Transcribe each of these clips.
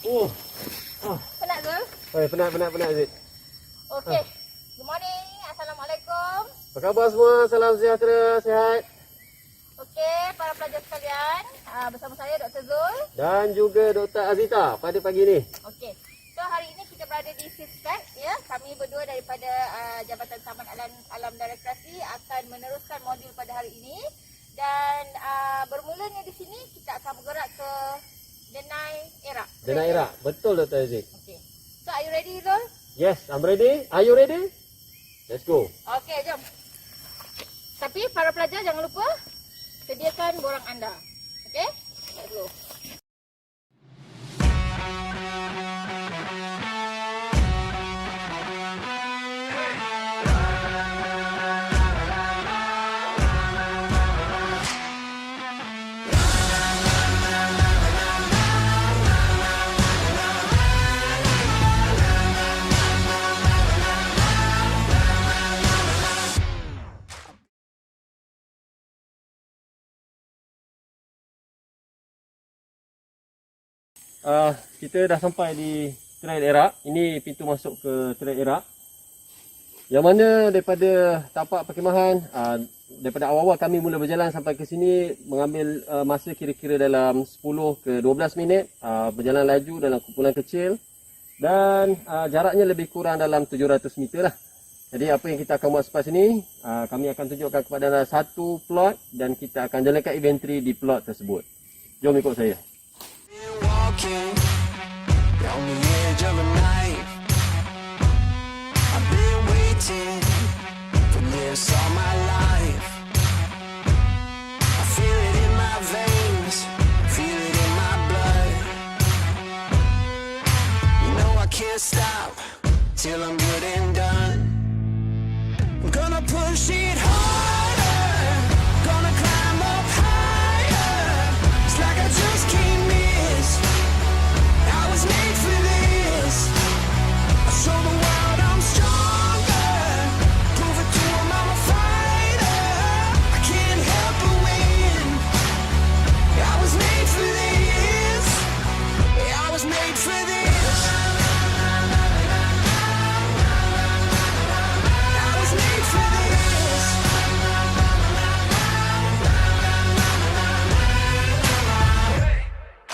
Oh. Penat Zul? Penat Zid. Okey. Good morning. Assalamualaikum. Apa khabar semua? Salam sejahtera, sihat. Okey, para pelajar sekalian, bersama saya Dr. Zul. Dan juga Dr. Azita pada pagi ni. Okey. So hari ini kita berada di Sispek, ya. Kami berdua daripada Jabatan Taman Alam dan Rekreasi akan meneruskan modul pada hari ini. Dan bermulanya di sini kita akan bergerak ke Denai Era. Denai Era. Betul Dr. Azit. Okey. So are you ready Zul? Yes, I'm ready. Are you ready? Let's go. Okey, jom. Tapi para pelajar jangan lupa sediakan borang anda. Okey? Let's go. Kita dah sampai di Trail Era. Ini pintu masuk ke Trail Era. Yang mana daripada tapak perkhemahan, daripada awal-awal kami mula berjalan sampai ke sini mengambil masa kira-kira dalam 10 ke 12 minit. Berjalan laju dalam kumpulan kecil dan jaraknya lebih kurang dalam 700 meter lah. Jadi apa yang kita akan buat selepas ini, kami akan tunjukkan kepada anda satu plot dan kita akan jalankan inventory di plot tersebut. Jom ikut saya. Walking on the edge of a knife. I've been waiting for this all my life. I feel it in my veins, feel it in my blood. You know I can't stop till I'm good and done. I'm gonna push it harder, gonna climb up higher. It's like I just can't miss. I was made for this. I show the world I'm stronger. Prove it to 'em I'm a fighter. I can't help but win. I was made for this. I was made for this. I was made for this.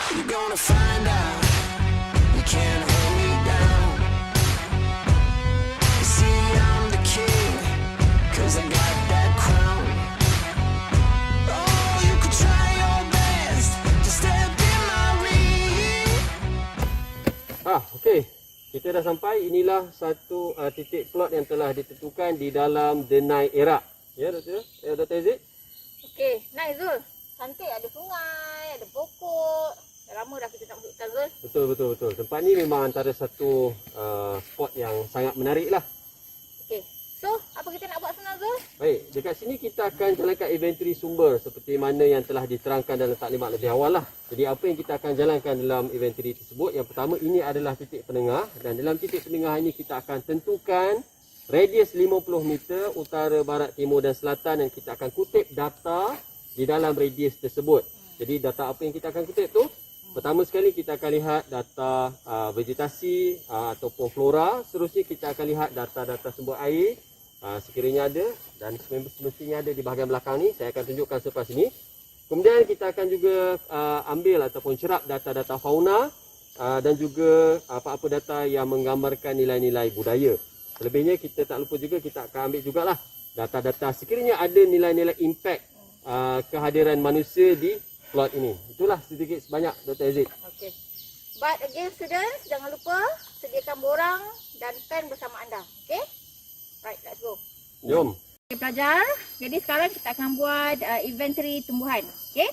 You're gonna find out you can't hold me down. You see I'm the king, 'cause I got that crown. Oh, you could try your best to step in my ring. Okey. Kita dah sampai. Inilah satu titik plot yang telah ditentukan di dalam Denai Era. Ya, Doktor? Ya, Dr. Azit? Okey, nice Zul. Cantik, ada sungai, ada pokok. Dah lama dah kita tak masuk hutan Zul. Betul. Tempat ni memang antara satu spot yang sangat menarik lah. Okey. So, apa kita nak buat sebenarnya Zul? Baik, dekat sini kita akan jalankan inventory sumber seperti mana yang telah diterangkan dalam taklimat lebih awal lah. Jadi apa yang kita akan jalankan dalam inventory tersebut, yang pertama ini adalah titik penengah, dan dalam titik penengah ini kita akan tentukan radius 50 meter utara, barat, timur dan selatan, dan kita akan kutip data di dalam radius tersebut. Jadi data apa yang kita akan kutip tu? Pertama sekali kita akan lihat data vegetasi ataupun flora. Seterusnya kita akan lihat data-data sumber air sekiranya ada, dan semestinya ada di bahagian belakang ni. Saya akan tunjukkan selepas ini. Kemudian kita akan juga ambil ataupun cerap data-data fauna dan juga apa-apa data yang menggambarkan nilai-nilai budaya. Selebihnya kita tak lupa juga kita akan ambil jugalah data-data sekiranya ada nilai-nilai impact kehadiran manusia di plot ini. Itulah sedikit sebanyak Dr. Azit. Okey. But again students, jangan lupa sediakan borang dan pen bersama anda. Okey? Right, let's go. Jom. Okay, pelajar. Jadi sekarang kita akan buat inventory tumbuhan. Okey?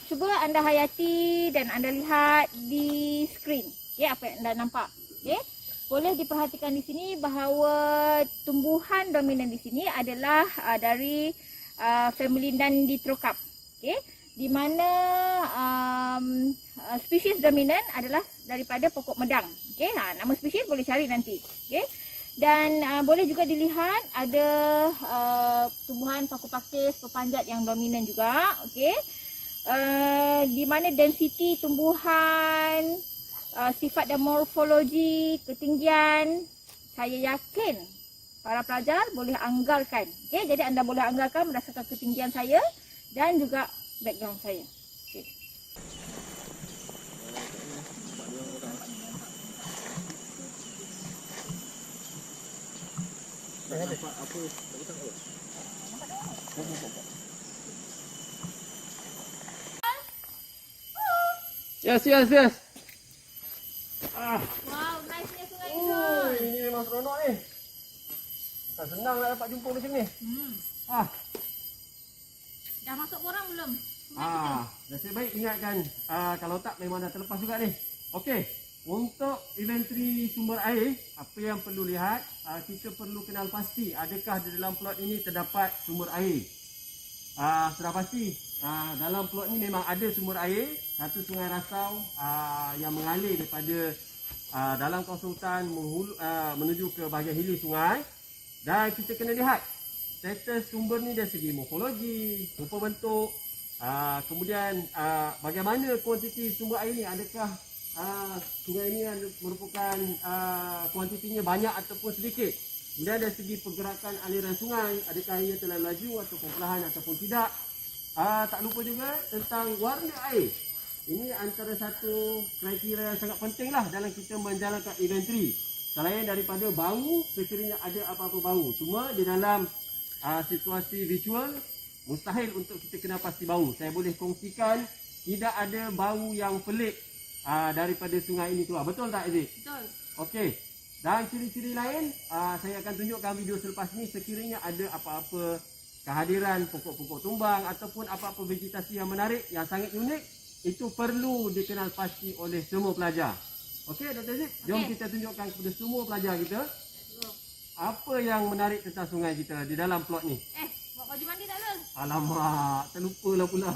Cuba anda hayati dan anda lihat di skrin. Okey, apa yang anda nampak. Okey? Boleh diperhatikan di sini bahawa tumbuhan dominan di sini adalah dari family Nandithrocap. Okey, di mana spesies dominan adalah daripada pokok medang. Okey, nama spesies boleh cari nanti. Okey. Dan boleh juga dilihat ada tumbuhan paku pakis pepanjat yang dominan juga. Okey. di mana density tumbuhan, sifat dan morfologi, ketinggian, saya yakin para pelajar boleh anggarkan. Okey, jadi anda boleh anggarkan berdasarkan ketinggian saya dan juga background saya. Okey. Yes, yes, yes. Wow, nice-nya sungai Ini memang seronok ni. Tak senang nak dapat jumpa macam ni. Dah masuk borang belum? Nasib baik ingatkan, kalau tak memang dah terlepas juga ni. Okey, untuk inventory sumber air, apa yang perlu lihat, kita perlu kenal pasti adakah di dalam plot ini terdapat sumber air. Sudah pasti, dalam plot ni memang ada sumber air, satu sungai Rasau yang mengalir daripada dalam kawasan hutan menuju ke bahagian hilir sungai. Dan kita kena lihat status sumber ni dari segi morfologi, rupa bentuk, kemudian bagaimana kuantiti sumber air ni, adakah sungai ini merupakan kuantitinya banyak ataupun sedikit. Kemudian dari segi pergerakan aliran sungai, adakah ia terlalu laju ataupun perlahan ataupun tidak. Tak lupa juga tentang warna air. Ini antara satu kriteria yang sangat penting lah dalam kita menjalankan inventory. Selain daripada bau, sekiranya ada apa-apa bau. Cuma di dalam situasi visual, mustahil untuk kita kenal pasti bau. Saya boleh kongsikan tidak ada bau yang pelik daripada sungai ini keluar. Betul tak, Aziz? Betul. Okey. Dan ciri-ciri lain, saya akan tunjukkan video selepas ni. Sekiranya ada apa-apa kehadiran pokok-pokok tumbang ataupun apa-apa vegetasi yang menarik, yang sangat unik, itu perlu dikenal pasti oleh semua pelajar. Okey, Dr. Aziz, jom kita tunjukkan kepada semua pelajar kita apa yang menarik tentang sungai kita di dalam plot ni. Buat baju mandi tak, Lul? Alamak, terlupalah pula.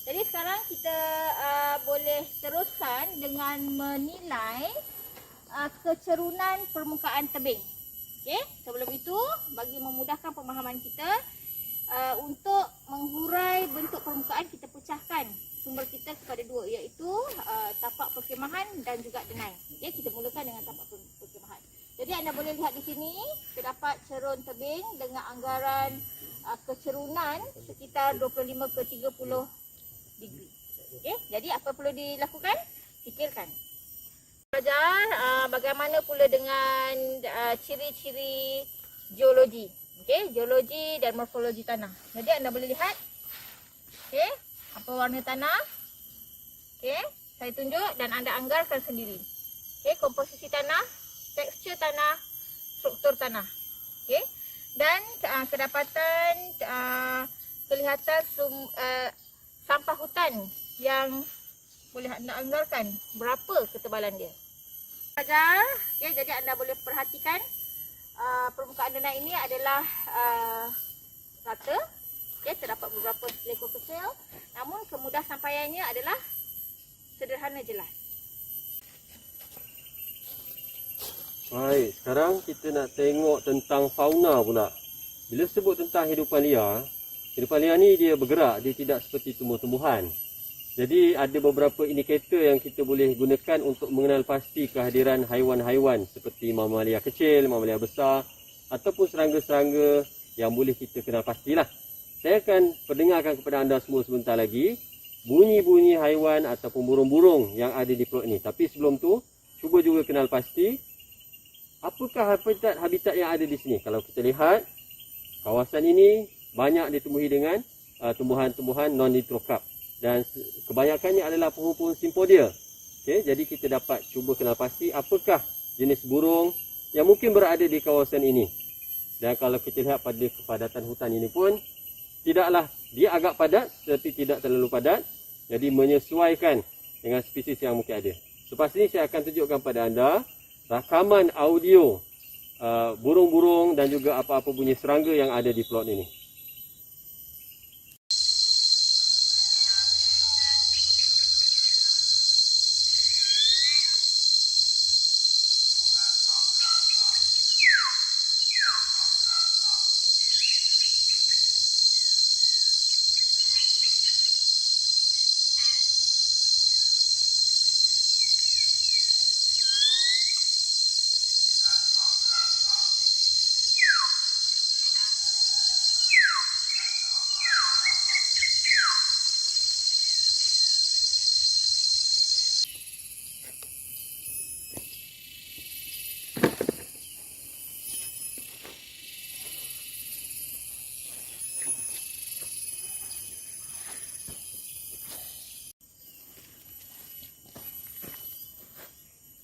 Jadi sekarang kita boleh teruskan dengan menilai kecerunan permukaan tebing. Okey, sebelum itu bagi memudahkan pemahaman kita, untuk menghurai bentuk permukaan kita pecahkan sumber kita kepada dua, iaitu tapak perkemahan dan juga denai. Okey, kita mulakan dengan tapak perkemahan. Jadi anda boleh lihat di sini terdapat cerun tebing dengan anggaran kecerunan sekitar 25 ke 30 degree. Okey, jadi apa perlu dilakukan? Fikirkan. Belajar bagaimana pula dengan ciri-ciri geologi. Okey, geologi dan morfologi tanah. Jadi anda boleh lihat, okey, apa warna tanah. Okey, saya tunjuk dan anda anggarkan sendiri. Okey, komposisi tanah, tekstur tanah, struktur tanah. Okey, dan kedapatan kelihatan sampah hutan yang boleh anda anggarkan berapa ketebalan dia. Pelajar, okay, jadi anda boleh perhatikan permukaan denai ini adalah rata. Okay, terdapat beberapa selekor kecil, namun kemudah sampaiannya adalah sederhana jelas. Baik, sekarang kita nak tengok tentang fauna pula. Bila sebut tentang hidupan liar ni dia bergerak, dia tidak seperti tumbuh-tumbuhan. Jadi ada beberapa indikator yang kita boleh gunakan untuk mengenal pasti kehadiran haiwan-haiwan seperti mamalia kecil, mamalia besar ataupun serangga-serangga yang boleh kita kenal pastilah. Saya akan perdengarkan kepada anda semua sebentar lagi bunyi-bunyi haiwan ataupun burung-burung yang ada di plot ini. Tapi sebelum tu, cuba juga kenal pasti apakah habitat yang ada di sini. Kalau kita lihat, kawasan ini banyak ditumbuhi dengan tumbuhan-tumbuhan non-nitrocarp. Dan kebanyakannya adalah pohon-pohon simpodia. Okay, jadi kita dapat cuba kenal pasti apakah jenis burung yang mungkin berada di kawasan ini. Dan kalau kita lihat pada kepadatan hutan ini pun, tidaklah, dia agak padat tetapi tidak terlalu padat. Jadi menyesuaikan dengan spesies yang mungkin ada. Selepas ini saya akan tunjukkan pada anda rakaman audio burung-burung dan juga apa-apa bunyi serangga yang ada di plot ini.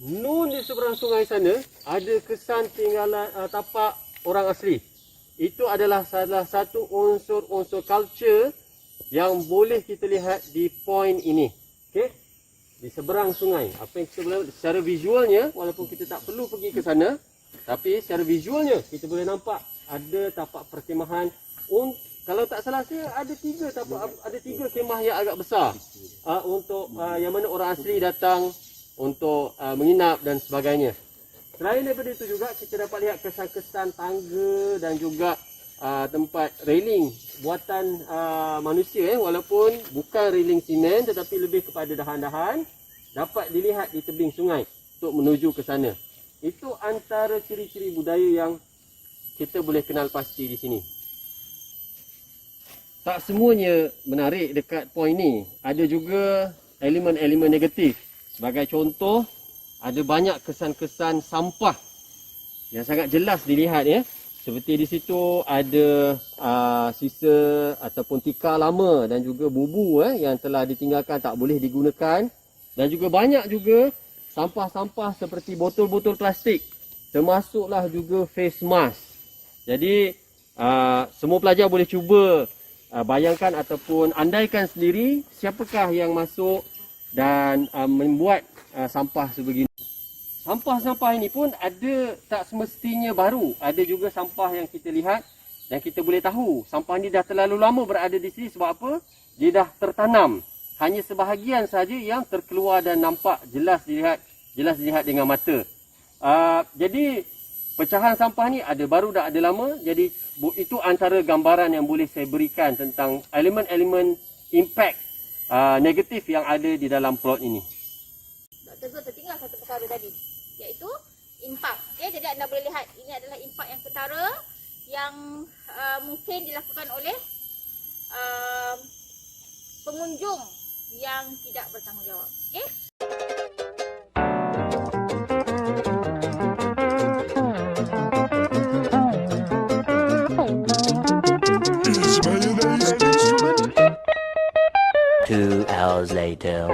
Nun di seberang sungai sana ada kesan tinggalan tapak orang asli. Itu adalah salah satu unsur-unsur culture yang boleh kita lihat di point ini. Okey. Di seberang sungai. Apa yang kita boleh secara visualnya, walaupun kita tak perlu pergi ke sana, tapi secara visualnya kita boleh nampak ada tapak perkemahan. Kalau tak salah saya ada tiga kemah yang agak besar untuk yang mana orang asli datang untuk menginap dan sebagainya. Selain daripada itu juga kita dapat lihat kesan-kesan tangga dan juga tempat railing buatan manusia, walaupun bukan railing simen tetapi lebih kepada dahan-dahan, dapat dilihat di tebing sungai untuk menuju ke sana. Itu antara ciri-ciri budaya yang kita boleh kenal pasti di sini. Tak semuanya menarik dekat poin ni. Ada juga elemen-elemen negatif. Sebagai contoh, ada banyak kesan-kesan sampah yang sangat jelas dilihat ya. Seperti di situ ada sisa ataupun tikar lama dan juga bubu yang telah ditinggalkan tak boleh digunakan. Dan juga banyak juga sampah-sampah seperti botol-botol plastik. Termasuklah juga face mask. Jadi semua pelajar boleh cuba bayangkan ataupun andaikan sendiri siapakah yang masuk dan membuat sampah sebegini. Sampah-sampah ini pun ada tak semestinya baru. Ada juga sampah yang kita lihat dan kita boleh tahu sampah ini dah terlalu lama berada di sini. Sebab apa? Dia dah tertanam. Hanya sebahagian saja yang terkeluar dan nampak jelas dilihat dengan mata. Jadi pecahan sampah ni ada baru dah ada lama. Jadi itu antara gambaran yang boleh saya berikan tentang elemen-elemen impact negatif yang ada di dalam plot ini. Dr. Zul tertinggal satu perkara tadi, iaitu impak. Okay, jadi anda boleh lihat ini adalah impak yang ketara yang mungkin dilakukan oleh pengunjung yang tidak bertanggungjawab. Okay? Two hours later.